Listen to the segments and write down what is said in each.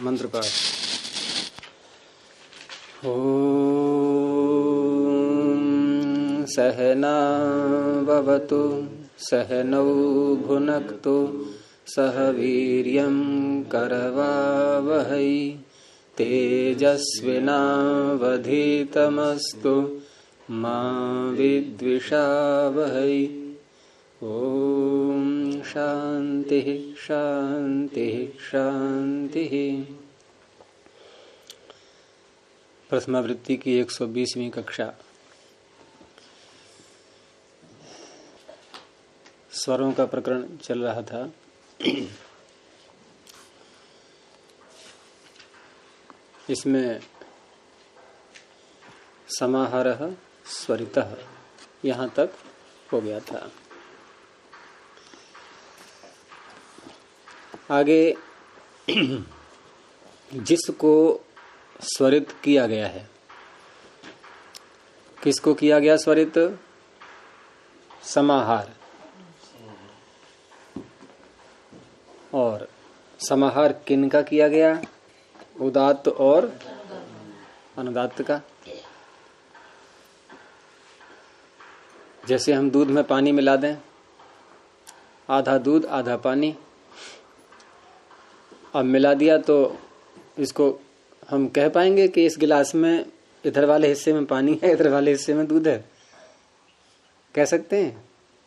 मंत्र पाठ। ओम सहना भवतु सहनौ भुनक्तु सह वीर्यं करवावहै तेजस्विनावधीतमस्तु मा विद्विषावहै। ओम शांति शांति शांति। प्रथमावृत्ति की 120वीं कक्षा। स्वरों का प्रकरण चल रहा था। इसमें समाहारः स्वरितः यहाँ तक हो गया था। आगे जिसको स्वरित किया गया है, किसको किया गया स्वरित? समाहार। और समाहार किन का किया गया? उदात्त और अनुदात्त का। जैसे हम दूध में पानी मिला दें, आधा दूध आधा पानी, अब मिला दिया तो इसको हम कह पाएंगे कि इस गिलास में इधर वाले हिस्से में पानी है, इधर वाले हिस्से में दूध है? कह सकते हैं?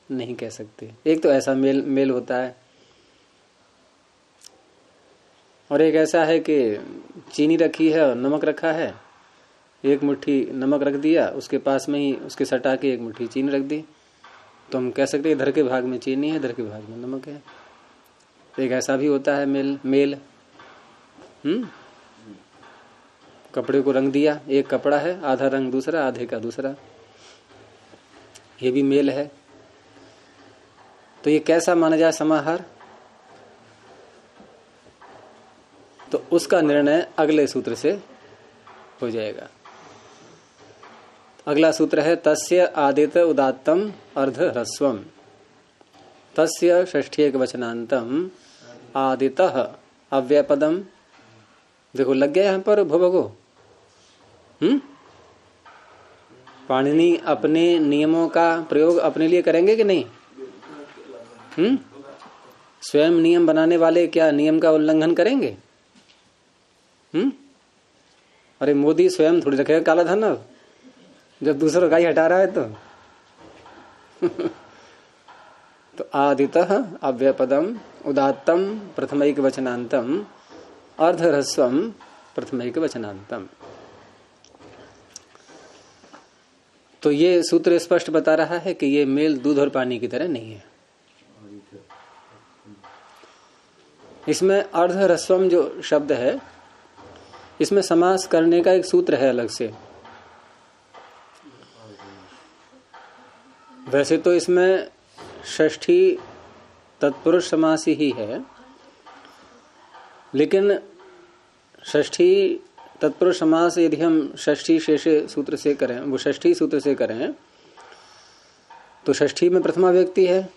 नहीं कह सकते। एक तो ऐसा मेल होता है, और एक ऐसा है कि चीनी रखी है और नमक रखा है, एक मुट्ठी नमक रख दिया, उसके पास में ही उसके सटा के एक मुट्ठी चीनी रख दी, तो हम कह सकते हैं इधर के भाग में चीनी है, इधर के भाग में नमक है। एक ऐसा भी होता है मेल। कपड़े को रंग दिया, एक कपड़ा है, आधा रंग दूसरा, आधे का दूसरा, ये भी मेल है। तो ये कैसा माना जाए समाहार? तो उसका निर्णय अगले सूत्र से हो जाएगा। अगला सूत्र है तस्य आदित उदात्तम अर्ध ह्रस्वम तस्य षष्ठी एकवचनांतम आदितः अव्ययपदम। देखो लग गया यहाँ पर भुवगो। पाणिनि अपने नियमों का प्रयोग अपने लिए करेंगे कि नहीं? स्वयं नियम बनाने वाले क्या नियम का उल्लंघन करेंगे? अरे मोदी स्वयं थोड़ी रखेगा काला धन अब, जब दूसरों का ही हटा रहा है तो। तो आदितः अव्ययपदम उदात्तम प्रथमैक वचनांतम अर्धह्रस्वम प्रथमैक वचनांतम। तो ये सूत्र स्पष्ट बता रहा है कि ये मेल दूध और पानी की तरह नहीं है। इसमें अर्धह्रस्वम जो शब्द है, इसमें समास करने का एक सूत्र है अलग से। वैसे तो इसमें षष्ठी तत्पुरुष समास ही है, लेकिन षष्ठी तत्पुरुष समास यदि हम षष्ठी शेषे सूत्र से करें, वो षष्ठी सूत्र से करें, तो षष्ठी में प्रथमा व्यक्ति है।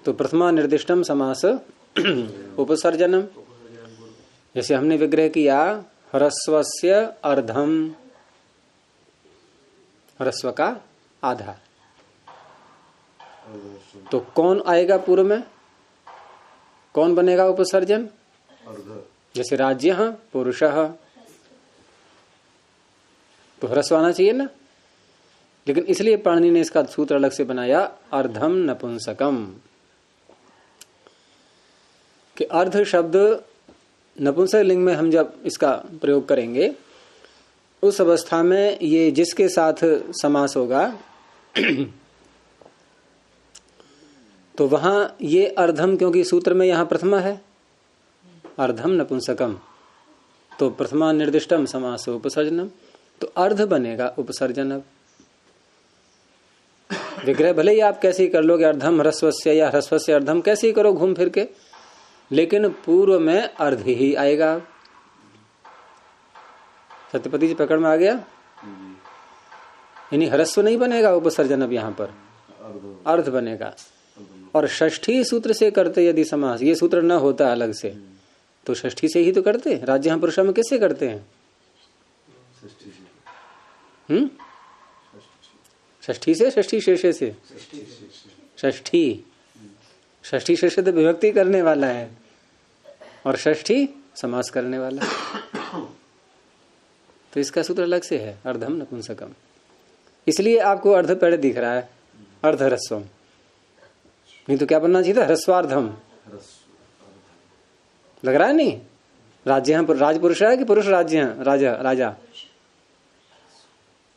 तो प्रथमा निर्दिष्टम समास उपसर्जनम। जैसे हमने विग्रह किया ह्रस्वस्य अर्धम, ह्रस्व का आधा, तो कौन आएगा पूर्व में? कौन बनेगा उपसर्जन? जैसे राज्य पुरुषः, तो ह्रस्व आना चाहिए ना। लेकिन इसलिए पाणिनि ने इसका सूत्र अलग से बनाया अर्धम नपुंसकम, कि अर्ध शब्द नपुंसक लिंग में हम जब इसका प्रयोग करेंगे, उस अवस्था में ये जिसके साथ समास होगा तो वहां ये अर्धम, क्योंकि सूत्र में यहां प्रथमा है, अर्धम नपुंसकम, तो प्रथमा निर्दिष्टम समास उपसर्जनम, तो अर्ध बनेगा उपसर्जन। अब विग्रह भले ही आप कैसे ही कर लोगे, अर्धम ह्रस्वस्य या ह्रस्वस्य अर्धम कैसे ही करो घूम फिर के, लेकिन पूर्व में अर्ध ही आएगा। सत्यपति जी पकड़ में आ गया? यानी ह्रस्व नहीं बनेगा उपसर्जन, अब यहां पर अर्ध बनेगा। और षष्ठी सूत्र से करते यदि समास, ये सूत्र न होता अलग से तो षष्ठी से ही तो करते। राज्य पुरुषा में किससे करते हैं? षष्ठी से, षष्ठी शेषे से, षष्ठी शेषे तो विभक्ति करने वाला है और षष्ठी समास करने वाला है। तो इसका सूत्र अलग से है, अर्धम नपुंसकम। इसलिए आपको अर्ध पेड़ दिख रहा है, अर्ध ह्रस्वम, नहीं तो क्या बनना चाहिए था? ह्रस्वार्धम लग रहा है। नहीं, राज्य राजपुरुष है कि पुरुष राज्य है? राजा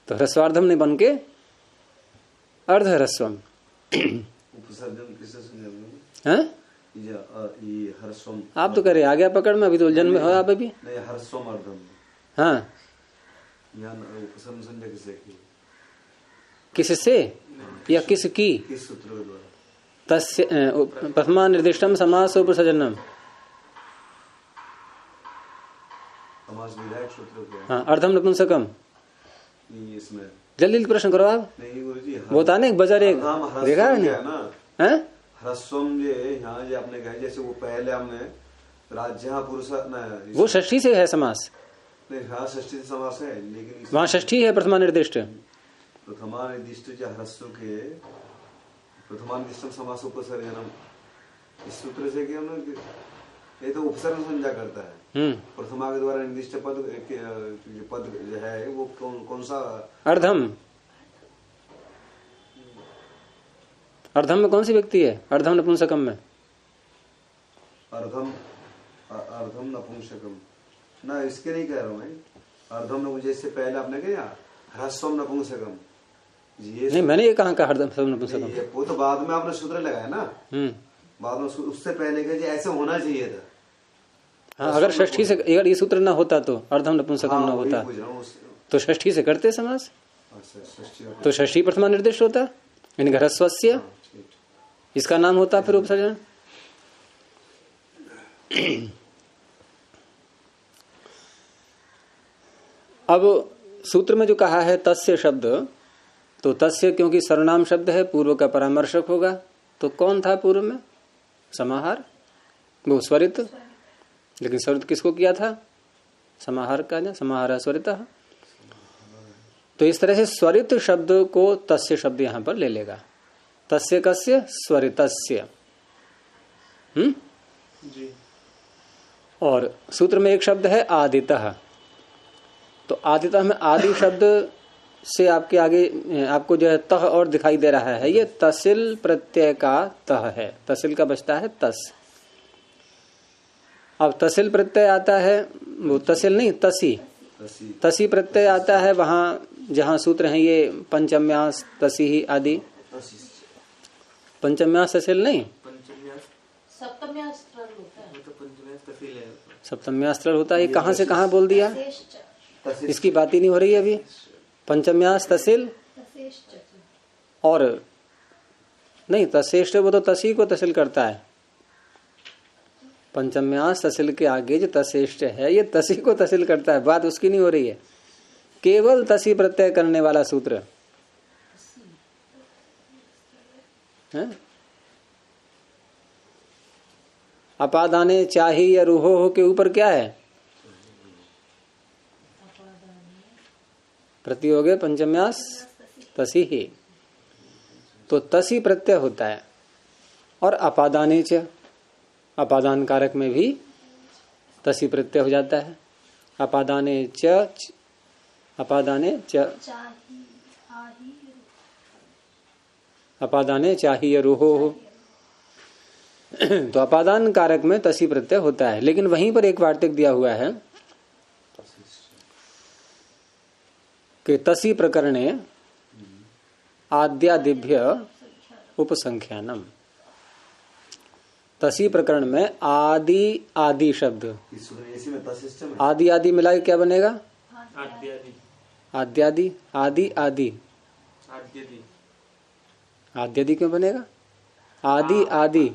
तो ह्रस्वार्धम नहीं बन के अर्ध ह्रस्वम। आप तो करे आ गया पकड़ में, अभी तो उलझन में हो आप अभी। हाँ, किससे या किसकी? तस्य प्रथमा निर्दिष्टम समास उपसर्जनम। हाँ, अर्धम नपुंसकम। जल्दी प्रश्न करो आप। वो था ना एक बजर, एक देखा है ना? ह्रस्वम यहाँ जो आपने कहा, जैसे वो पहले हमने राज्य पुरुष वो षष्ठी से है समास। हाँ, षष्ठी से समास है, लेकिन वहाँ षष्ठी है प्रथमा निर्दिष्ट। प्रथमा निर्दिष्ट जो ह्रस्व के प्रथमा निर्दिष्ट समास उपसर्जनम, इस सूत्र से क्या ये तो उपसर्ग संज्ञा करता है। प्रथमा के द्वारा निर्दिष्ट पद जो है वो कौन सा? अर्धम। अर्धम में कौन सी व्यक्ति है? अर्धम नपुंसकम में अर्धम नपुंसकम ना, इसके नहीं कह रहा हूँ मैं। अर्धम नपुंसक जैसे पहले आपने कहा ह्रस्वम नपुंसकम, नहीं मैंने ये कहाँ कहा अर्धम नपुंसकम? वो तो बाद में आपने सूत्र लगाया ना, बाद में उससे पहले कहा ऐसे होना चाहिए था। हाँ, अगर षष्ठी से, अगर ये सूत्र ना होता तो अर्धम नपुंसकम ना होता तो षष्ठी से करते समास। तो षष्ठी प्रथमा निर्दिष्ट होता, यानी ह्रस्वस्य, इसका नाम होता फिर उपसर्जन। अब सूत्र में जो कहा है तस्य शब्द, तो तस्य क्योंकि सर्वनाम शब्द है, पूर्व का परामर्शक होगा। तो कौन था पूर्व में? समाहार, वो स्वरित। लेकिन स्वरित किसको किया था? समाहार का ना, समाहार स्वरित। तो इस तरह से स्वरित शब्द को तस्य शब्द यहां पर ले लेगा। तस्य कस्य? स्वरितस्य। जी। और सूत्र में एक शब्द है आदितः। तो आदितः में आदि शब्द से आपके आगे आपको जो है तह और दिखाई दे रहा है, ये तसिल प्रत्यय का तह है। तसिल का बचता है तस। अब तसिल प्रत्यय आता है, वो तसिल नहीं तसी प्रत्यय आता है वहां जहां सूत्र है ये पंचम्यास तसी ही आदि। पंचम्यास तसिल नहीं, सप्तम्यास तरल होता है। ये कहां से कहां बोल दिया? इसकी बात ही नहीं हो रही है अभी। पंचम्यास तसिल और नहीं तसेष्ट, वो तो तसी को तसिल करता है। पंचम्यास तसिल के आगे जो तसेष्ट है ये तसी को तसिल करता है, बात उसकी नहीं हो रही है। केवल तसी प्रत्यय करने वाला सूत्र है। अपादाने चाही या रूहो हो के ऊपर क्या है? प्रतियोगे पंचम्यास तसी ही, तो तसी प्रत्यय होता है। और अपादाने च, अपादान कारक में भी तसी प्रत्यय हो जाता है। अपादाने च, अपादाने च, अपादाने चाहिए रूहो हो, तो अपादान कारक में तसी प्रत्यय होता है। लेकिन वहीं पर एक वार्तिक दिया हुआ है कि तसी प्रकरणे आद्यादिभ्य उपसंख्यानम। तसी प्रकरण में आदि आदि शब्द, आदि आदि मिला के क्या बनेगा? आद्यादि, आदि आदि, आद्यादि क्यों बनेगा? आदि आदि,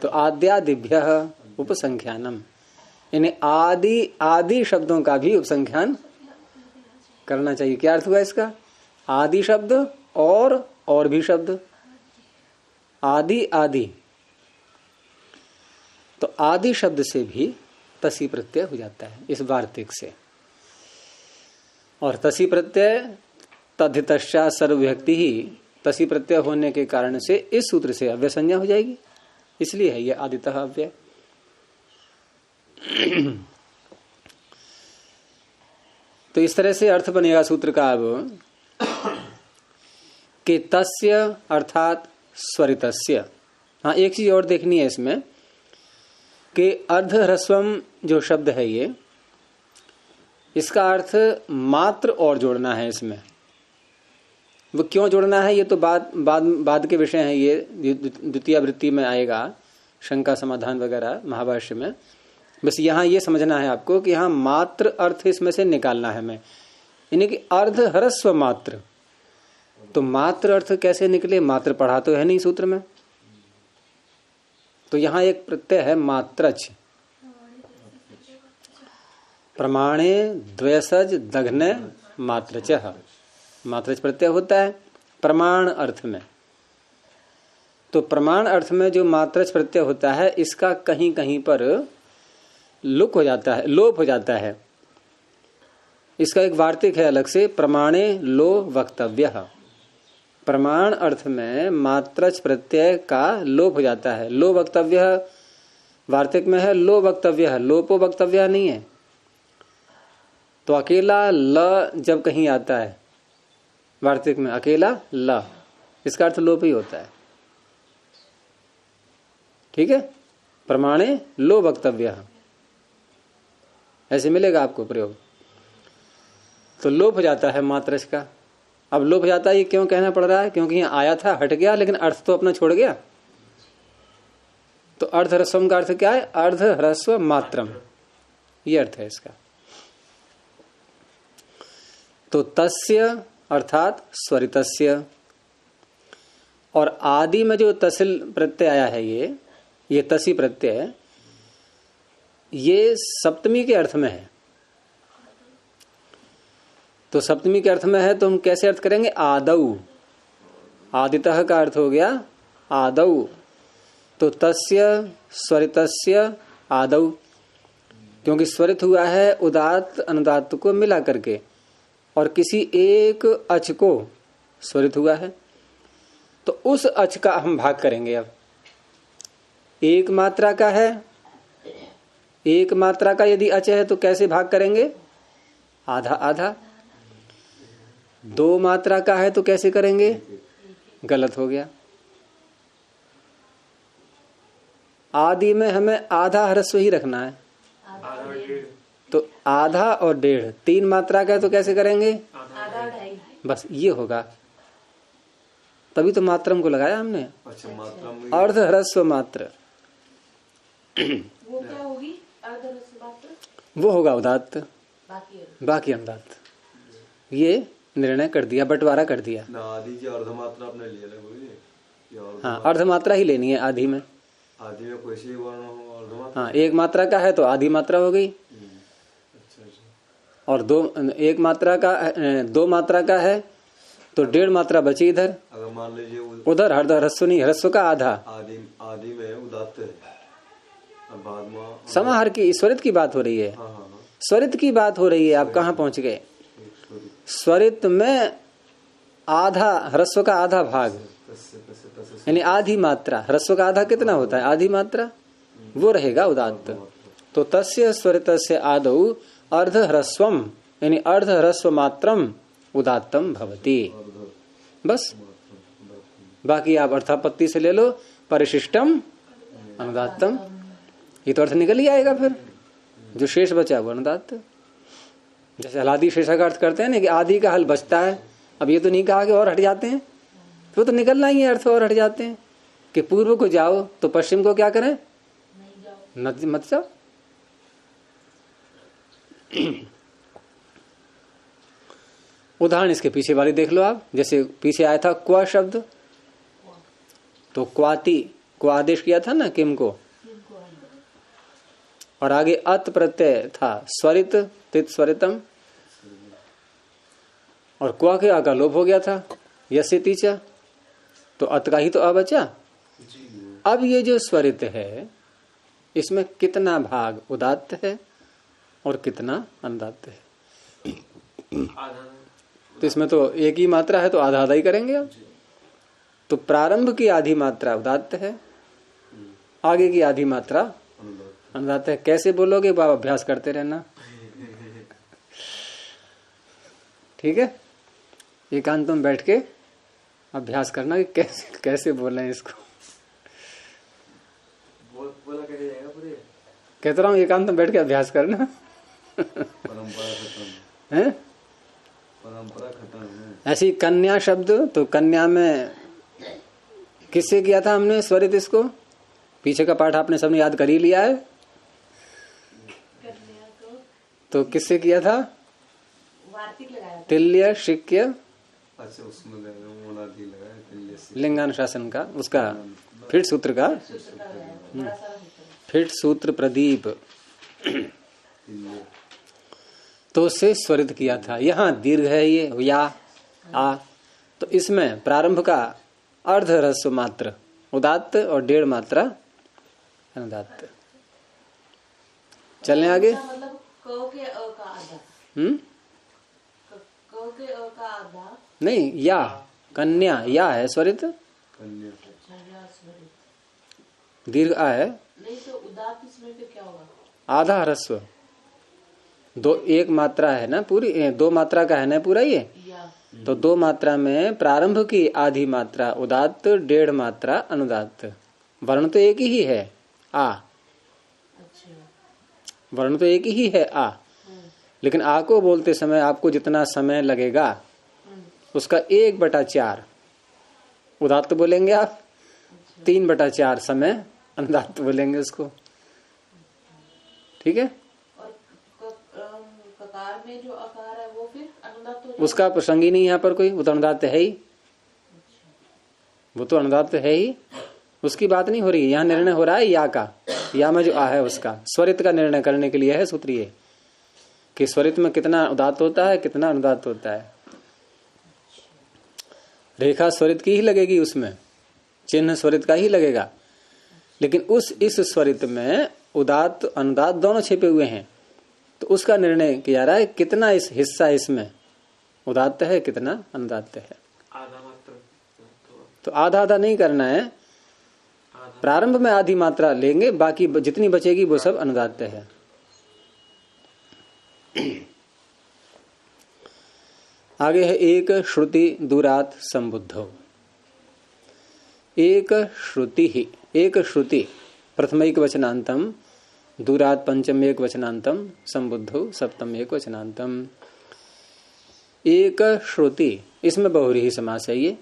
तो आद्यादिभ्य उपसंख्यानम, यानी आदि आदि शब्दों का भी उपसंख्यान करना चाहिए। क्या अर्थ हुआ इसका? आदि शब्द और भी शब्द, आदि आदि, तो आदि शब्द से भी तसी प्रत्यय हो जाता है इस वार्तिक से। और तसी प्रत्यय तद्धितश्चा सर्वव्यक्ति ही, तसी प्रत्यय होने के कारण से इस सूत्र से अव्यय संज्ञा हो जाएगी, इसलिए है यह आदितः अव्यय। तो इस तरह से अर्थ बनेगा सूत्र का अब कि तस्य अर्थात स्वरितस्य। हाँ, एक चीज और देखनी है इसमें कि अर्ध ह्रस्वम जो शब्द है ये, इसका अर्थ मात्र और जोड़ना है इसमें। वो क्यों जोड़ना है ये तो बाद के विषय हैं, ये द्वितीय वृत्ति में आएगा, शंका समाधान वगैरह महाभाष्य में। बस यहाँ ये समझना है आपको कि यहाँ मात्र अर्थ इसमें से निकालना है हमें, यानी कि अर्ध ह्रस्व मात्र। तो मात्र अर्थ कैसे निकले, मात्र पढ़ा तो है नहीं सूत्र में, तो यहाँ एक प्रत्यय है मात्रच, प्रमाणे द्वयसज दघ्ने मात्रचः, मात्रच प्रत्यय होता है प्रमाण अर्थ में। तो प्रमाण अर्थ में जो मात्रच प्रत्यय होता है, इसका कहीं कहीं पर लोप हो जाता है। इसका एक वार्तिक है अलग से, प्रमाणे लो वक्तव्य। प्रमाण अर्थ में मात्रच प्रत्यय का लोप हो जाता है। लो वक्तव्य वार्तिक में है, लो वक्तव्य, लोपो वक्तव्य नहीं है। तो अकेला ल जब कहीं आता है वार्तिक में, अकेला ल, इसका अर्थ लोप ही होता है। ठीक है, प्रमाणे लो वक्तव्य, ऐसे मिलेगा आपको प्रयोग। तो लोप हो जाता है मात्रच का। अब लोप हो जाता है, ये क्यों कहना पड़ रहा है, क्योंकि यहाँ आया था, हट गया, लेकिन अर्थ तो अपना छोड़ गया। तो अर्ध ह्रस्वम का अर्थ क्या है, अर्ध ह्रस्व मात्रम, ये अर्थ है इसका। तो तस्य अर्थात स्वरितस्य, और आदि में जो तसिल प्रत्यय आया है, ये तसी प्रत्यय, ये सप्तमी के अर्थ में है। तो सप्तमी के अर्थ में है, तो हम कैसे अर्थ करेंगे, आदौ, आदितः का अर्थ हो गया आदौ। तो तस्य स्वरितस्य आदौ, क्योंकि स्वरित हुआ है उदात्त अनुदात्त को मिला करके, और किसी एक अच को स्वरित हुआ है, तो उस अच का हम भाग करेंगे। अब एक मात्रा का है, एक मात्रा का यदि अच है तो कैसे भाग करेंगे, आधा आधा। दो मात्रा का है तो कैसे करेंगे, गलत हो गया। आदि में हमें आधा ह्रस्व ही रखना है, तो आधा और डेढ़। तीन मात्रा का है तो कैसे करेंगे, बस ये होगा, तभी तो मात्रम को लगाया हमने। अच्छा, अर्ध ह्रस्व मात्र वो क्या होगी, अर्ध ह्रस्व मात्र वो होगा उदात्त, बाकी अनुदात्त। ये निर्णय कर दिया, बंटवारा कर दिया। आदि की अर्धमात्रा आपने लिया, हाँ, अर्धमात्रा ही लेनी है आदि में। आदि में कोई सी वर्ण हो, अर्धमात्रा। हाँ, एक मात्रा का है तो आधी मात्रा हो गई, और एक मात्रा का, दो मात्रा का है तो डेढ़ मात्रा बची इधर। अगर मान लीजिए उधर ह्रस्व नहीं, ह्रस्व का आधा। आदि में उदात्त है, बाद में समाहार की, स्वरित की बात हो रही है। स्वरित की बात हो रही है, आप कहाँ पहुंच गए। स्वरित में आधा, ह्रस्व का आधा भाग, यानी आधी मात्रा। ह्रस्व का आधा कितना होता है, आधी मात्रा, वो रहेगा उदात्त। तो तस्य स्वरितस्य आदौ अर्ध ह्रस्वम, यानी अर्ध ह्रस्व मात्रम उदात्तम भवति। बस, बाकी आप अर्थापत्ति से ले लो, परिशिष्टम अनुदात्तम, ये तो अर्थ निकल ही आएगा। फिर जो शेष बचा वो अनुदात्त। जैसे हलादि शेषा का अर्थ करते हैं ना कि आदि का हल बचता है। अब ये तो नहीं कहा कि और हट जाते हैं, तो निकलना ही है अर्थ, और हट जाते हैं। कि पूर्व को जाओ तो पश्चिम को क्या करें, मत जाओ। उदाहरण इसके पीछे वाली देख लो आप। जैसे पीछे आया था क्वा शब्द, तो क्वाति को आदेश किया था ना किम को, और आगे अत प्रत्यय था स्वरित, तित स्वरितम, और क्वा के आका लोप हो गया था यस्य तीचा, तो अत का ही तो अ बचा, अब ये जो स्वरित है इसमें कितना भाग उदात्त है और कितना अनुदात्त है? तो इसमें तो एक ही मात्रा है तो आधा आधा ही करेंगे आप। तो प्रारंभ की आधी मात्रा उदात्त है, आगे की आधी मात्रा अनुदात्त है। कैसे बोलोगे बाबा? अभ्यास करते रहना, ठीक है? एकांत में बैठ के अभ्यास करना कि कैसे कैसे बोलना है इसको। बोला कैसे जाएगा पूरे? कहता रहा हूँ एकांत में बैठ के अभ्यास करना। परंपरा खत्म है, परंपरा खत्म। ऐसी कन्या शब्द, तो कन्या में किससे किया था हमने स्वरित? इसको पीछे का पाठ आपने सबने याद कर ही लिया है। तो किससे किया था? तिल्य शिक्य, अच्छा उसमें लगाया लिंगानुशासन का, उसका फिट सूत्र का, फिट सूत्र प्रदीप, तो उससे स्वरित किया था। यहाँ दीर्घ है ये या आ, तो इसमें प्रारंभ का अर्ध ह्रस्व मात्र उदात्त और 1.5 मात्रा अनुदात्त। चलने आगे। मतलब क के अ का आधा, क के अ का आधा नहीं, या कन्या या है स्वरित, कन्या। अच्छा या स्वरित दीर्घ आ है। नहीं तो उदात्त इसमें फिर क्या होगा? आधा ह्रस्व, 1 मात्रा है ना पूरी, 2 मात्रा का है ना पूरा ये। या तो 2 मात्रा में प्रारंभ की आधी मात्रा उदात्त, 1.5 मात्रा अनुदात्त। वर्ण तो एक ही है आ, अच्छा वर्ण तो एक ही है आ, लेकिन आ को बोलते समय आपको जितना समय लगेगा उसका 1/4 उदात्त बोलेंगे आप, 3/4 समय अनुदात्त बोलेंगे उसको, ठीक है? और ककार में जो अकार है वो फिर अनुदात्त हो जाएगा? उसका प्रसंग ही नहीं यहाँ पर कोई, वो तो अनुदात्त है ही, वो तो अनुदात्त है ही, उसकी बात नहीं हो रही। यहाँ निर्णय हो रहा है या का, या में जो आ है उसका, स्वरित का निर्णय करने के लिए है सूत्र ये कि स्वरित में कितना उदात्त होता है कितना अनुदात्त होता है। रेखा स्वरित की ही लगेगी, उसमें चिन्ह स्वरित का ही लगेगा, लेकिन इस स्वरित में उदात्त अनुदात्त दोनों छिपे हुए हैं। तो उसका निर्णय किया रहा है कितना इस हिस्सा इसमें उदात्त है कितना अनुदात्त है। आधा मात्र तो आधा आधा नहीं करना है, प्रारंभ में आधी मात्रा लेंगे, बाकी जितनी बचेगी वो सब अनुदात्त है। आगे है एक श्रुति दूरात संबुद्धो। एक श्रुति ही, एक श्रुति प्रथमैक वचनांतम, दूरात पंचम एक वचनांतम, संबुद्धो सप्तम एक वचनांतम। एक श्रुति, इसमें बहुव्रीहि समास है ये।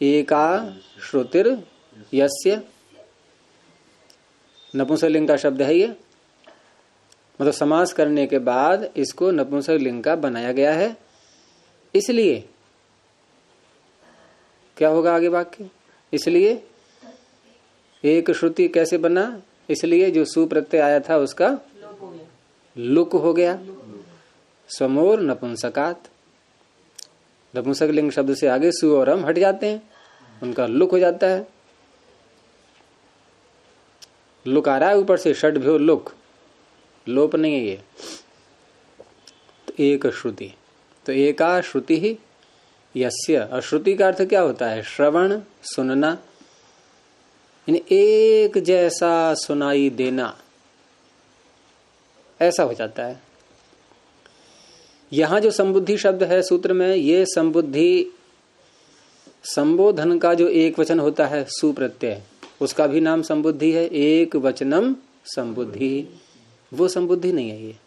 एका श्रुतिर यस्य, नपुंसकलिंग का शब्द है ये, मतलब समास करने के बाद इसको नपुंसकलिंग का बनाया गया है। इसलिए क्या होगा आगे वाक्य? इसलिए एक श्रुति कैसे बना? इसलिए जो सु प्रत्यय आया था उसका लुक हो गया। समोर नपुंसकात, नपुंसकलिंग शब्द से आगे सु और हम हट जाते हैं, उनका लुक हो जाता है। लुक आ रहा है ऊपर से, षड्भ्यो लुक, लोप नहीं है ये। तो एक श्रुति, तो एका श्रुति ही यस्य। और श्रुति का अर्थ क्या होता है? श्रवण, सुनना, यानी एक जैसा सुनाई देना, ऐसा हो जाता है। यहां जो संबुद्धि शब्द है सूत्र में, ये संबुद्धि संबोधन का जो एक वचन होता है सुप्रत्यय, उसका भी नाम संबुद्धि है। एक वचनम संबुद्धि, वो संबुद्धि नहीं है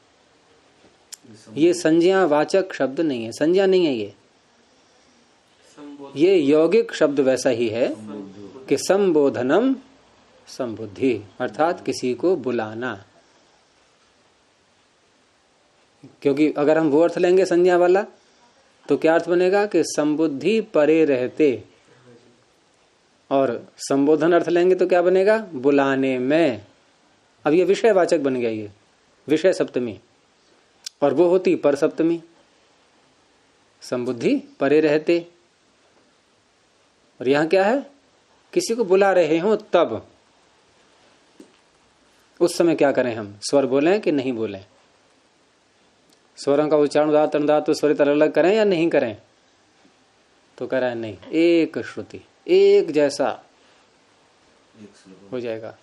ये संज्ञा वाचक शब्द नहीं है, संज्ञा नहीं है ये यौगिक शब्द वैसा ही है कि संबोधनम संबुद्धि, अर्थात किसी को बुलाना। क्योंकि अगर हम वो अर्थ लेंगे संज्ञा वाला तो क्या अर्थ बनेगा कि संबुद्धि परे रहते, और संबोधन अर्थ लेंगे तो क्या बनेगा? बुलाने में। अब ये विषयवाचक बन गया, ये विषय सप्तमी, और वो होती पर सप्तमी। संबुद्धि परे रहते, और यहां क्या है किसी को बुला रहे हो तब उस समय क्या करें हम? स्वर बोलें कि नहीं बोलें? स्वरों का उच्चारण उदात्त अनुदात्त तो स्वरित अलग अलग करें या नहीं करें? तो कह रहा है नहीं, एक श्रुति, एक जैसा हो जाएगा।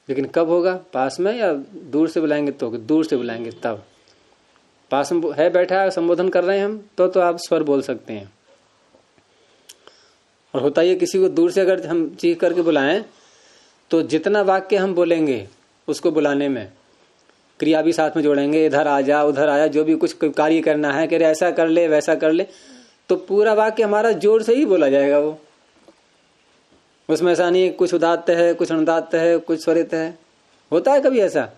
लेकिन कब होगा? पास में या दूर से बुलाएंगे? तो दूर से बुलाएंगे तब। पास में है, बैठा है, संबोधन कर रहे हैं हम, तो आप स्वर बोल सकते हैं। और होता ही किसी को दूर से अगर हम चीख करके बुलाएं तो जितना वाक्य हम बोलेंगे उसको बुलाने में क्रिया भी साथ में जोड़ेंगे, इधर आ जा, उधर आया, जो भी कुछ कार्य करना है, कह रहे ऐसा कर ले, वैसा कर ले, तो पूरा वाक्य हमारा जोर से ही बोला जाएगा। वो उसमें ऐसा नहीं कुछ उदात्त है, कुछ अनुदात्त है, कुछ स्वरित है। होता है कभी ऐसा?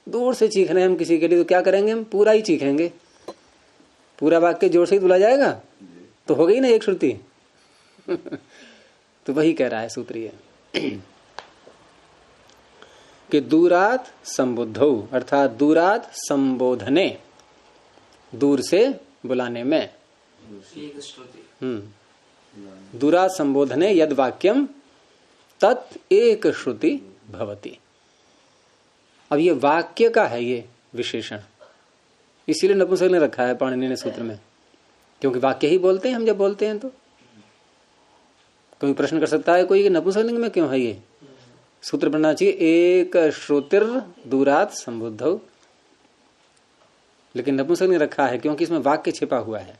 दूर से चीख रहे हैं हम किसी के लिए, तो क्या करेंगे हम? पूरा ही चीखेंगे, पूरा वाक्य जोर से ही बोला जाएगा, तो हो गई ना एक श्रुति। तो वही कह रहा है सूत्र ये कि दूरात संबुद्धौ, अर्थात दूरात संबोधने, दूर से बुलाने में। एक श्रुति। दूरात संबोधने यद वाक्यम तत् एक श्रुति भवति। अब ये वाक्य का है ये विशेषण, इसीलिए नपुंसक ने रखा है पाणिनि ने सूत्र में, क्योंकि वाक्य ही बोलते हैं हम जब बोलते हैं। तो कोई प्रश्न कर सकता है कोई कि नपुंसकलिंग में क्यों है ये? सूत्र बनना चाहिए एक श्रुतिर दूरात संबुद्धौ, लेकिन नपुंसक ने रखा है क्योंकि इसमें वाक्य छिपा हुआ है।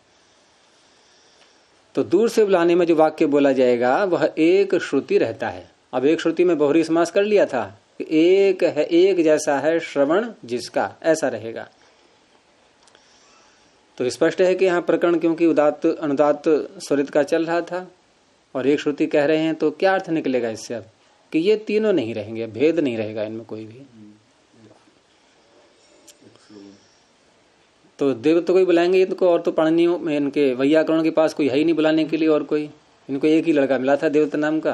तो दूर से बुलाने में जो वाक्य बोला जाएगा वह एक श्रुति रहता है। अब एक श्रुति में बहुरी समास कर लिया था, एक है, एक जैसा है श्रवण जिसका, ऐसा रहेगा। तो स्पष्ट है कि यहाँ प्रकरण क्योंकि उदात्त अनुदात्त स्वरित का चल रहा था और एक श्रुति कह रहे हैं, तो क्या अर्थ निकलेगा इससे? अब कि ये तीनों नहीं रहेंगे, भेद नहीं रहेगा इनमें कोई भी। तो देव तो कोई बुलाएंगे इनको, और तो पाणिनियों में इनके वैयाकरणों के पास कोई है ही नहीं बुलाने के लिए और कोई। इनको एक ही लड़का मिला था देवदत्त नाम का।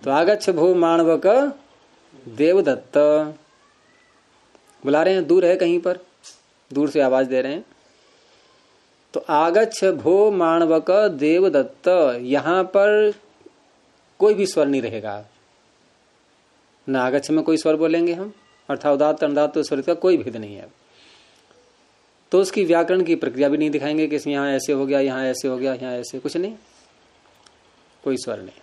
तो आगच्छ भो माणवक देवदत्त बुला रहे हैं, दूर है कहीं पर, दूर से आवाज दे रहे हैं। तो आगच्छ भो माणवक देवदत्त, यहां पर कोई भी स्वर नहीं रहेगा, न आगच्छ में कोई स्वर बोलेंगे हम, अर्थात उदात्त अनुदात्त स्वरित का कोई भेद नहीं है। तो उसकी व्याकरण की प्रक्रिया भी नहीं दिखाएंगे कि यहाँ ऐसे हो गया, यहाँ ऐसे हो गया, यहाँ ऐसे, कुछ नहीं, कोई स्वर नहीं।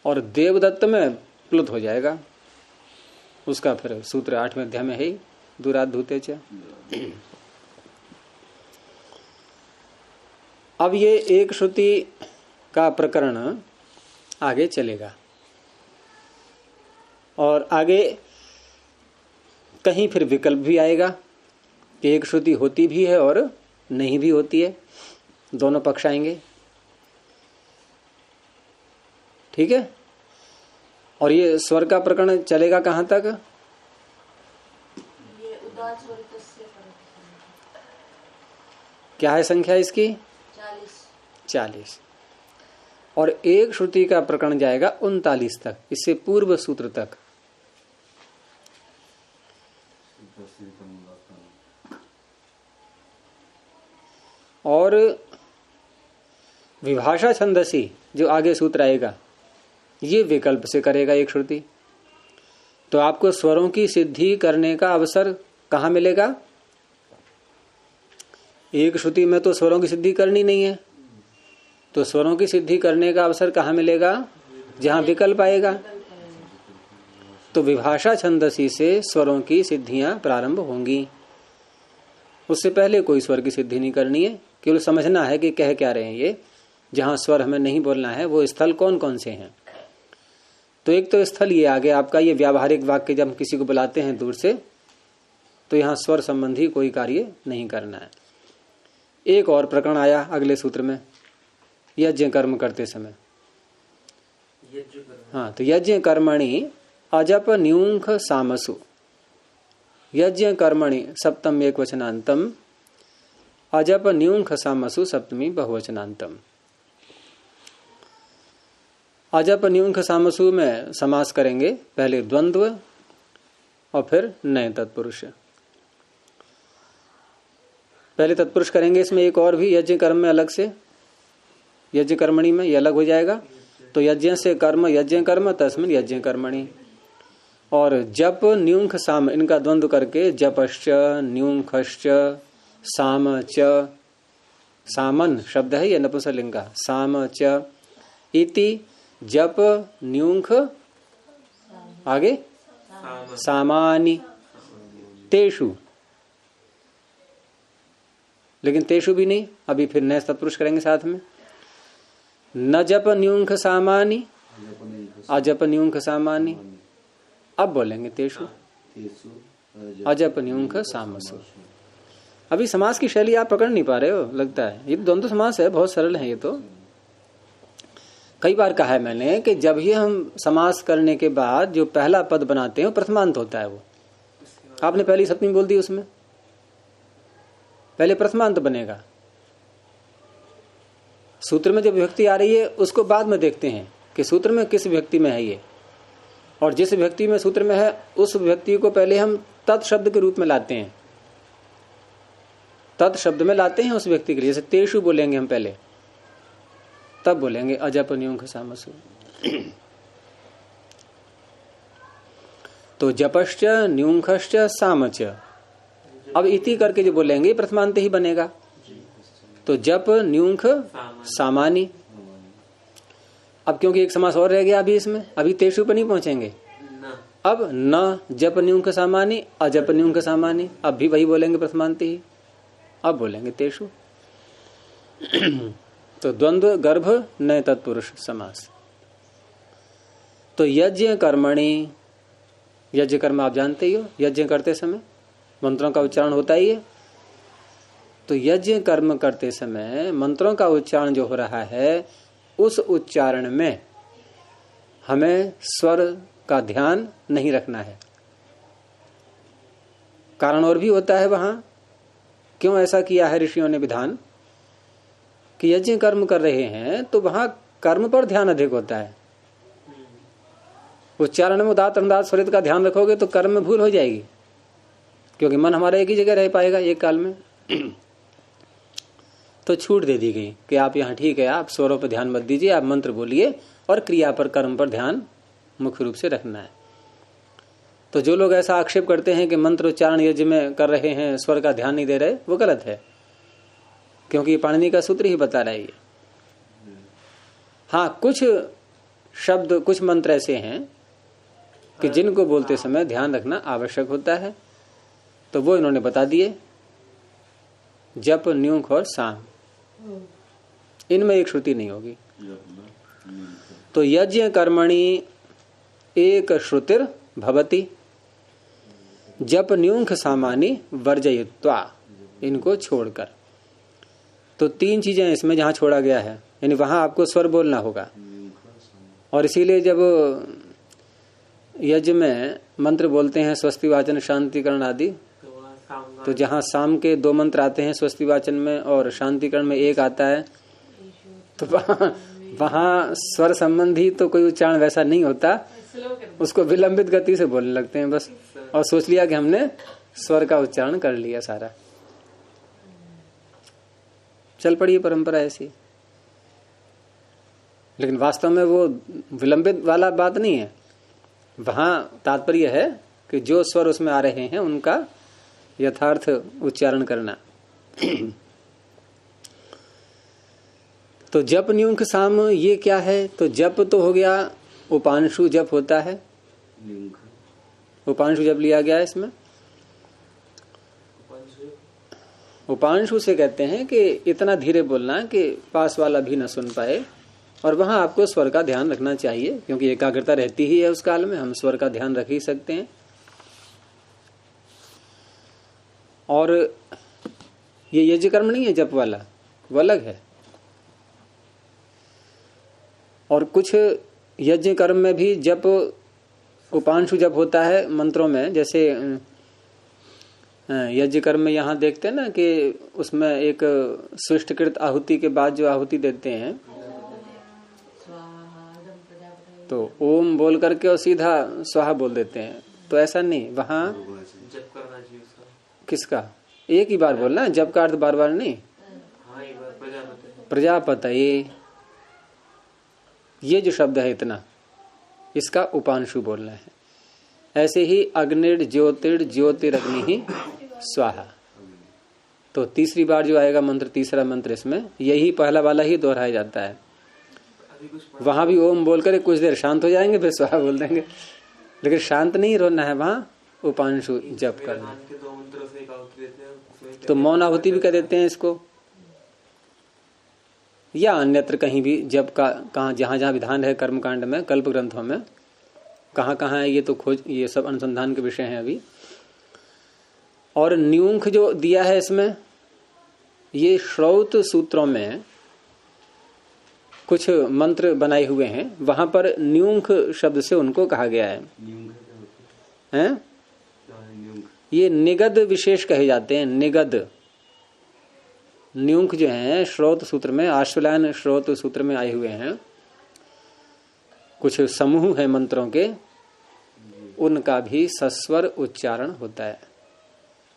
और देवदत्त में प्लुत हो जाएगा, उसका फिर सूत्र 8वें अध्याय में है ही, दूरात धूते च। अब ये एक श्रुति का प्रकरण आगे चलेगा और आगे कहीं फिर विकल्प भी आएगा कि एक श्रुति होती भी है और नहीं भी होती है, दोनों पक्ष आएंगे। ठीक है। और ये स्वर का प्रकरण चलेगा कहां तक? ये उदात्त स्वरित से क्या है संख्या इसकी? 40। और एक श्रुति का प्रकरण जाएगा 39 तक, इससे पूर्व सूत्र तक। और विभाषा छंदसी जो आगे सूत्र आएगा ये विकल्प से करेगा एक श्रुति। तो आपको स्वरों की सिद्धि करने का अवसर कहां मिलेगा? एक श्रुति में तो स्वरों की सिद्धि करनी नहीं है, तो स्वरों की सिद्धि करने का अवसर कहां मिलेगा? जहां विकल्प आएगा। तो विभाषा छंदसी से स्वरों की सिद्धियां प्रारंभ होंगी, उससे पहले कोई स्वर की सिद्धि नहीं करनी है, केवल समझना है कि कह क्या रहे हैं ये। जहां स्वर हमें नहीं बोलना है वो स्थल कौन कौन से हैं। तो एक तो स्थल ये आगे आपका ये व्यावहारिक वाक्य, जब हम किसी को बुलाते हैं दूर से तो यहाँ स्वर संबंधी कोई कार्य नहीं करना है। एक और प्रकरण आया अगले सूत्र में, यज्ञ कर्म करते समय। हाँ, तो यज्ञ कर्मणि अजप न्यूंख सामसु, यज्ञ कर्मणि सप्तम एक वचनांतम, अजप न्यूंख सामसु सप्तमी बहुवचनांतम। अजप न्यूंख सामसु में समास करेंगे, पहले द्वंद्व और फिर नए तत्पुरुष। पहले तत्पुरुष करेंगे, इसमें एक और भी यज्ञ कर्म में अलग से, यज्ञ कर्मणि में, ये अलग हो जाएगा। तो यज्ञ से कर्म, यज्ञ कर्म तस्मिन् यज्ञ कर्मणि। और जप न्यूंख साम, इनका द्वंद्व करके जपश्च न्यूंखश्च साम च, सामन शब्द है ये नपुंसकलिंग का, साम च इति जप न्यूंख आगे सामानि तेषु, लेकिन तेषु भी नहीं, अभी फिर नए तत्पुरुष करेंगे साथ में। न जप न्यूंख सामानि अजप न्यूंख सामानि, अब बोलेंगे तेषु अजप न्यूंख सामसु। अभी समास की शैली आप पकड़ नहीं पा रहे हो लगता है, ये द्वंद्व समास है, बहुत सरल है ये तो। कई बार कहा है मैंने कि जब ही हम समास करने के बाद जो पहला पद बनाते हैं प्रथमांत होता है। वो आपने पहली सप्तमी बोल दी, उसमें पहले प्रथमांत बनेगा। सूत्र में जब विभक्ति आ रही है उसको बाद में देखते हैं कि सूत्र में किस विभक्ति में है ये, और जिस विभक्ति में सूत्र में है उस विभक्ति को पहले हम तत्शब्द के रूप में लाते हैं, तत्शब्द में लाते हैं उस व्यक्ति के लिए। जैसे तेषु बोलेंगे हम पहले, तब बोलेंगे अजप न्यूंख सामसु। तो जपश्च न्यूंखश्च सामच, अब इति करके जो बोलेंगे प्रथमांत ही बनेगा। तो जप न्यूंख सामानी। अब क्योंकि एक समास और रह गया अभी इसमें, अभी तेषु पर नहीं पहुंचेंगे। अब न जप न्यूंख सामानी अजप न्यूंख सामानी, अब भी वही बोलेंगे प्रथमांत ही, अब बोलेंगे तेषु। तो द्वंद्व गर्भ नए तत्पुरुष समास। तो यज्ञ कर्मणि, यज्ञ कर्म आप जानते ही हो, यज्ञ करते समय मंत्रों का उच्चारण होता ही है। तो यज्ञ कर्म करते समय मंत्रों का उच्चारण जो हो रहा है उस उच्चारण में हमें स्वर का ध्यान नहीं रखना है। कारण और भी होता है वहां, क्यों ऐसा किया है ऋषियों ने विधान कि यज्ञ कर्म कर रहे हैं तो वहां कर्म पर ध्यान अधिक होता है। उच्चारण में उदात्त अनुदात्त स्वरित का ध्यान रखोगे तो कर्म में भूल हो जाएगी, क्योंकि मन हमारा एक ही जगह रह पाएगा एक काल में। तो छूट दे दी गई कि आप यहाँ ठीक है, आप स्वरों पर ध्यान मत दीजिए, आप मंत्र बोलिए और क्रिया पर, कर्म पर ध्यान मुख्य रूप से रखना है। तो जो लोग ऐसा आक्षेप करते हैं कि मंत्र उच्चारण यज्ञ में कर रहे हैं, स्वर का ध्यान नहीं दे रहे, वो गलत है, क्योंकि पाणिनि का सूत्र ही बता रहा है ये। हाँ, कुछ शब्द, कुछ मंत्र ऐसे हैं कि जिनको बोलते समय ध्यान रखना आवश्यक होता है, तो वो इन्होंने बता दिए। जप, न्यूंख और साम, इनमें एक श्रुति नहीं होगी। तो यज्ञ कर्मणि एक श्रुतिर भवति, जप न्यूंख सामानि वर्जयित्वा, इनको छोड़कर। तो तीन चीजें इसमें जहां छोड़ा गया है, यानी वहां आपको स्वर बोलना होगा। और इसीलिए जब यज्ञ में मंत्र बोलते हैं स्वस्ति वाचन शांतिकरण आदि, तो जहां साम के 2 मंत्र आते हैं स्वस्ति वाचन में और शांतिकरण में 1 आता है, तो वहां स्वर संबंधी तो कोई उच्चारण वैसा नहीं होता, उसको विलंबित गति से बोलने लगते हैं बस, और सोच लिया कि हमने स्वर का उच्चारण कर लिया सारा। चल पड़ी परंपरा ऐसी, लेकिन वास्तव में वो विलंबित वाला बात नहीं है। वहां तात्पर्य है कि जो स्वर उसमें आ रहे हैं उनका यथार्थ उच्चारण करना। तो जप न्यूंख साम ये क्या है? तो जप तो हो गया, उपांशु जप होता है, उपांशु जप लिया गया है इसमें। उपांशु से कहते हैं कि इतना धीरे बोलना कि पास वाला भी न सुन पाए, और वहां आपको स्वर का ध्यान रखना चाहिए, क्योंकि एकाग्रता रहती ही है उस काल में, हम स्वर का ध्यान रख ही सकते हैं। और ये यज्ञ कर्म नहीं है जप वाला, वो अलग है। और कुछ यज्ञ कर्म में भी जप, उपांशु जप होता है मंत्रों में। जैसे यज्ञ कर्म में यहाँ देखते हैं ना कि उसमें एक स्विष्टकृत आहुति के बाद जो आहुति देते हैं, तो ओम बोल करके और सीधा स्वाहा बोल देते हैं। तो ऐसा नहीं, वहां जप करना चाहिए उसका। किसका? एक ही बार बोलना, जप का अर्थ बार बार नहीं। हाँ, एक बार प्रजापति। प्रजापतये ये जो शब्द है इतना, इसका उपांशु बोलना है। ऐसे ही अग्निर ज्योतिर ज्योतिरग्नि ही स्वाहा। तो तीसरी बार जो आएगा मंत्र, तीसरा मंत्र, इसमें यही पहला वाला ही दोहराया जाता है। वहां भी ओम बोलकर कुछ देर शांत हो जाएंगे, फिर स्वाहा बोल देंगे, लेकिन शांत नहीं रहना है, वहां उपांशु जप करना। तो मौन आहुति भी कह देते हैं इसको, या अन्यत्र कहीं भी जब का कहाँ जहां जहां विधान है कर्मकांड में, कल्प ग्रंथों में कहाँ कहाँ है ये तो खोज, ये सब अनुसंधान के विषय हैं अभी। और न्यूंख जो दिया है इसमें, ये श्रौत सूत्रों में कुछ मंत्र बनाए हुए हैं, वहां पर न्यूंख शब्द से उनको कहा गया है। हैं? ये निगद विशेष कहे जाते हैं, निगद। न्यूंख जो है श्रोत सूत्र में, आश्वलायन श्रोत सूत्र में आए हुए हैं, कुछ समूह है मंत्रों के, उनका भी सस्वर उच्चारण होता है।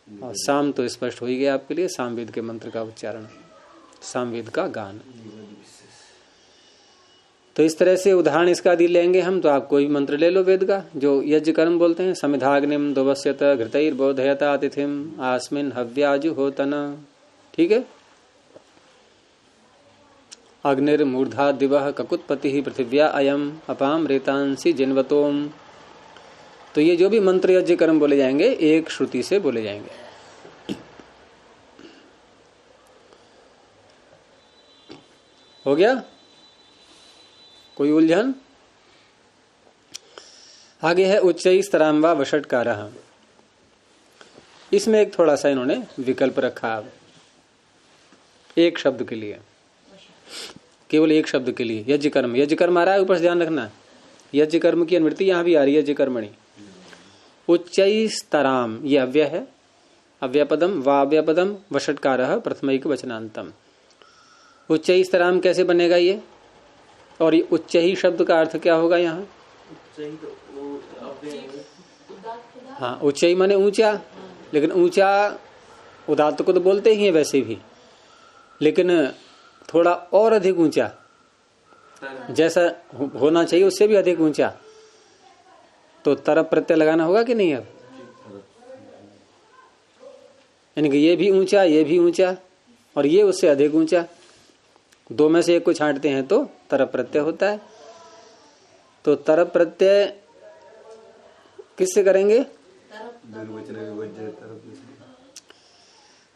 और साम तो स्पष्ट हो ही गया आपके लिए, सामवेद के मंत्र का उच्चारण, सामवेद का गान। तो इस तरह से उदाहरण इसका दी लेंगे हम, तो आप कोई भी मंत्र ले लो वेद का, जो यज्ञ कर्म बोलते हैं। समिधाग्निम दोवस्यत घृतैर बोधयता अतिथिम आस्मिन हव्याजु होतना, ठीक है। अग्निर मूर्धा दिवः ककुत्पति पृथिव्या अयम अपाम रेतांसी जिन्वतोम। तो ये जो भी मंत्र यज्ञ कर्म बोले जाएंगे एक श्रुति से बोले जाएंगे। हो गया? कोई उलझन? आगे है उच्चई स्तराम वा वषट्कारः। इसमें एक थोड़ा सा इन्होंने विकल्प रखा, एक शब्द के लिए, केवल एक शब्द के लिए। यज्ञ कर्म, यज्ञ कर्म आ रहा है ऊपर से ध्यान रखना, यज्ञ कर्म की अनुवृत्ति यहां भी आ रही है, यज्ञ कर्मणि। उच्चई स्तराम, ये अव्यय है, अव्यय पदम वा अव्यय पदम वषट्कारः प्रथमैक वचनांतम। उच्चई स्तराम कैसे बनेगा ये? और ये उच्चई शब्द का अर्थ क्या होगा यहाँ? हाँ, उच्चई माने ऊंचा, लेकिन ऊंचा उदात्त को तो बोलते ही है वैसे भी, लेकिन थोड़ा और अधिक ऊंचा, जैसा होना चाहिए उससे भी अधिक ऊंचा, तो तरफ प्रत्यय लगाना होगा कि नहीं? अब यानी कि ये भी ऊंचा, ये भी ऊंचा, और ये उससे अधिक ऊंचा, दो में से एक को छांटते हैं तो तरफ प्रत्यय होता है। तो तरफ प्रत्यय किससे करेंगे?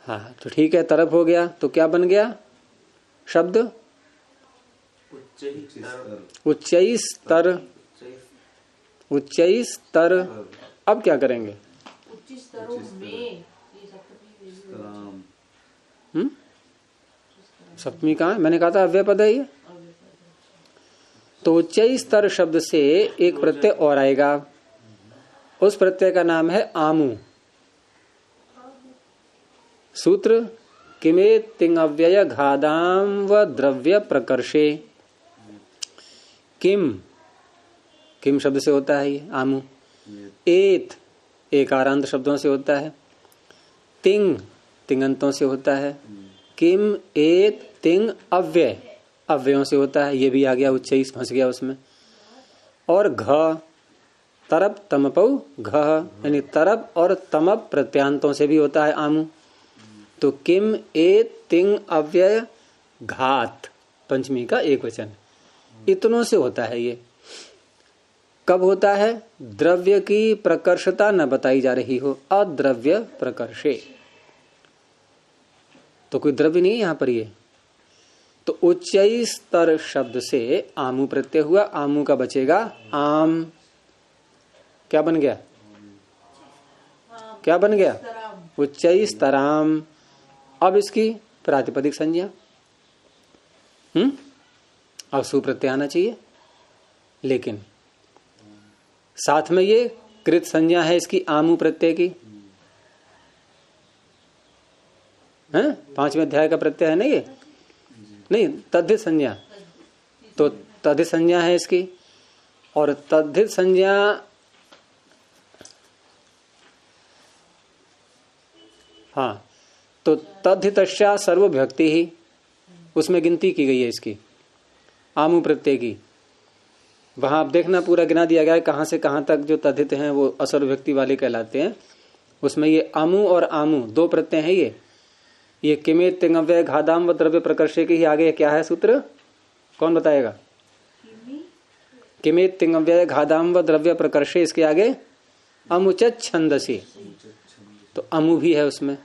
हाँ, तो ठीक है, तरफ हो गया, तो क्या बन गया शब्द? उच्चई स्तर, उच्चई स्तर। अब क्या करेंगे? सप्तमी कहाँ है? मैंने कहा था अव्यय पद है ये। तो उच्चई स्तर शब्द से एक प्रत्यय और आएगा, उस प्रत्यय का नाम है आमु। सूत्र किमे तिंग अव्यय घादाम व द्रव्य प्रकर्षे। किम, किम शब्द से होता है ये आमु। एत एकारांत शब्दों से होता है। तिंग तिंगंतों से होता है। किम एत तिंग अव्यय अव्ययों से होता है, ये भी आ गया, उच्चई फंस गया उसमें। और घ तरप तमपौ घ, यानी तरप और तमप प्रत्यांतों से भी होता है आमु। तो किम एत तिंग अव्यय घात, पंचमी का एक वचन, इतनों से होता है ये। कब होता है? द्रव्य की प्रकर्षता न बताई जा रही हो, अद्रव्य प्रकर्षे। तो कोई द्रव्य नहीं है यहां पर ये। तो उच्चई स्तर शब्द से आमु प्रत्यय हुआ, आमु का बचेगा आम। क्या बन गया? क्या बन गया? उच्चई स्तराम। अब इसकी प्रातिपदिक संज्ञा, अब सुप्रत्यय आना चाहिए, लेकिन साथ में ये कृत संज्ञा है इसकी आमु प्रत्यय की, है? 5वें अध्याय का प्रत्यय है ना ये? नहीं, तद्धित संज्ञा, तो तद्धित संज्ञा है इसकी। और तद्धित संज्ञा हाँ, तो तद्धितश्चा सर्वभक्ति ही, उसमें गिनती की गई है इसकी आमु प्रत्यय की। वहां आप देखना पूरा गिना दिया गया है कहां से कहां तक जो तद्धित हैं वो असर व्यक्ति वाले कहलाते हैं। उसमें ये आमु और आमु दो प्रत्यय हैं। ये किमेत तिंगव्य घादाम व द्रव्य प्रकर्षे के ही आगे क्या है सूत्र, कौन बताएगा? किमेत तिंगव्य घादाम व द्रव्य प्रकर्षे, इसके आगे अमुचत छंदसी, तो अमु भी है उसमें।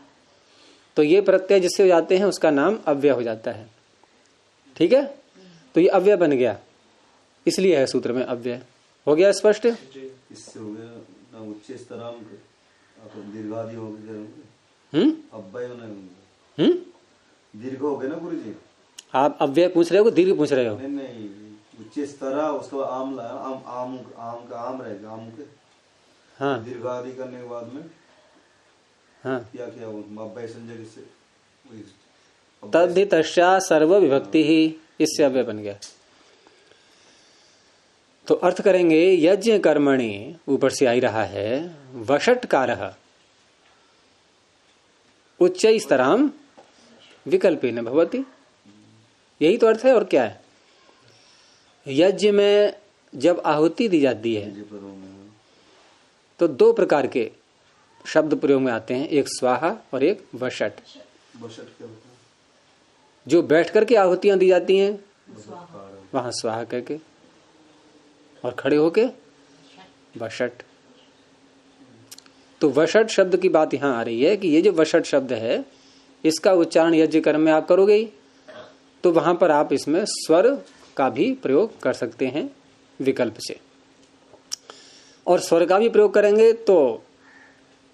तो ये प्रत्यय जिससे हो जाते हैं उसका नाम अव्यय हो जाता है। ठीक है, तो ये अव्यय बन गया, इसलिए है सूत्र में अव्यय। हो गया स्पष्ट? इससे हो गया ना उच्च स्तराम दीर्घादि हो गए, अव्यय होना दीर्घ हो गए ना गुरु जी। आप अव्यय पूछ रहे हो, दीर्घ पूछ रहे हो? नहीं, उच्च स्तरा उसको आम लाया, आम का आम रहेगा, आम के हाँ दीर्घादि करने के बाद में हाँ क्या किया अव्यय संजय से तद्धितश्चा सर्व विभक्ति ही, इससे अव्यय बन गया। तो अर्थ करेंगे यज्ञ कर्मणि, ऊपर से आई रहा है वषट्कारः उच्च स्तराम विकल्पेन भवति, यही तो अर्थ है। और क्या है? यज्ञ में जब आहुति दी जाती है तो दो प्रकार के शब्द प्रयोग में आते हैं, एक स्वाहा और एक वषट। वषट क्या होता है? जो बैठ करके आहुतियां दी जाती हैं वहां स्वाहा करके, और खड़े होके वषट। तो वषट शब्द की बात यहां आ रही है कि ये जो वषट शब्द है इसका उच्चारण यज्ञ कर्म में आप करोगे ही, तो वहां पर आप इसमें स्वर का भी प्रयोग कर सकते हैं विकल्प से। और स्वर का भी प्रयोग करेंगे तो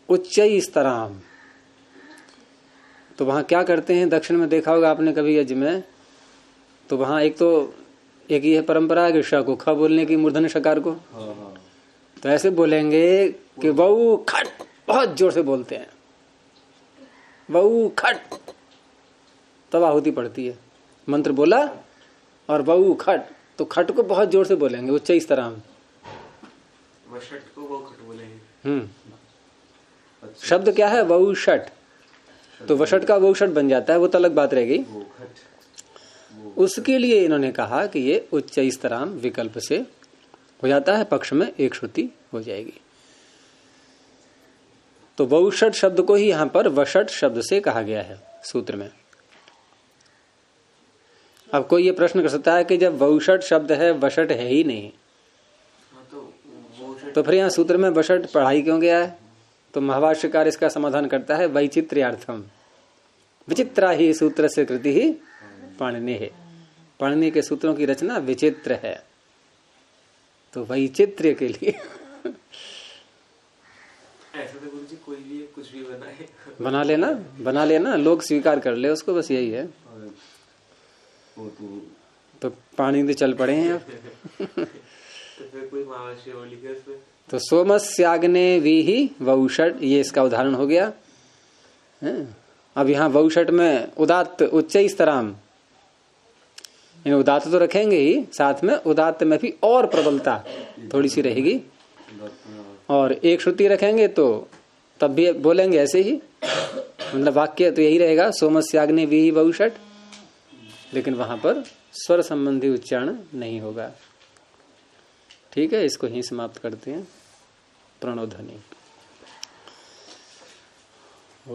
उच्च स्तराम। तो वहां क्या करते हैं, दक्षिण में देखा होगा आपने कभी यज्ञ में, तो वहां एक ये परंपरा है श को ख बोलने की, मूर्धन्य षकार को। तो ऐसे बोलेंगे कि वऊ खट, बहुत जोर से बोलते हैं वऊ खट, तब आहुति पड़ती है। मंत्र बोला और वऊ खट, तो खट को बहुत जोर से बोलेंगे उच्च स्तराम। वषट को वो खट बोलेंगे। शब्द क्या है? वऊ षट, तो वषट का वो षट बन जाता है, वो तो अलग बात रह गई। उसके लिए इन्होंने कहा कि ये उच्च स्तराम विकल्प से हो जाता है, पक्ष में एक श्रुति हो जाएगी। तो वषट शब्द को ही यहां पर वषट शब्द से कहा गया है सूत्र में। अब कोई ये प्रश्न कर सकता है कि जब वषट शब्द है वषट है ही नहीं, तो फिर यहाँ सूत्र में वषट पढ़ाई क्यों गया है? तो महाभाष्यकार इसका समाधान करता है वैचित्र्यार्थम, विचित्रा ही सूत्र से कृति ही पाणिनि है। पाणिनि के सूत्रों की रचना विचित्र है, तो वैचित्र्य के लिए ऐसा तो गुरुजी कोई भी कुछ भी बनाए, बना लेना, लोग स्वीकार कर ले उसको, बस यही है। तो पाणिनि चल पड़े हैं अब। तो फिर कोई महावाष्य और लिखे उसमें। तो सोमस्याग्ने वीहि वौषट, ये इसका उदाहरण हो गया। अब यहाँ वौषट में उदात्त उच्च स्तराम, इन उदात्त तो रखेंगे ही, साथ में उदात्त में भी और प्रबलता थोड़ी सी रहेगी, और एक श्रुति रखेंगे तो तब भी बोलेंगे ऐसे ही, मतलब वाक्य तो यही रहेगा सोमस्याग्ने वीहि वौषट, लेकिन वहां पर स्वर संबंधी उच्चारण नहीं होगा। ठीक है, इसको ही समाप्त करते हैं। प्रणोध्वनि। ओ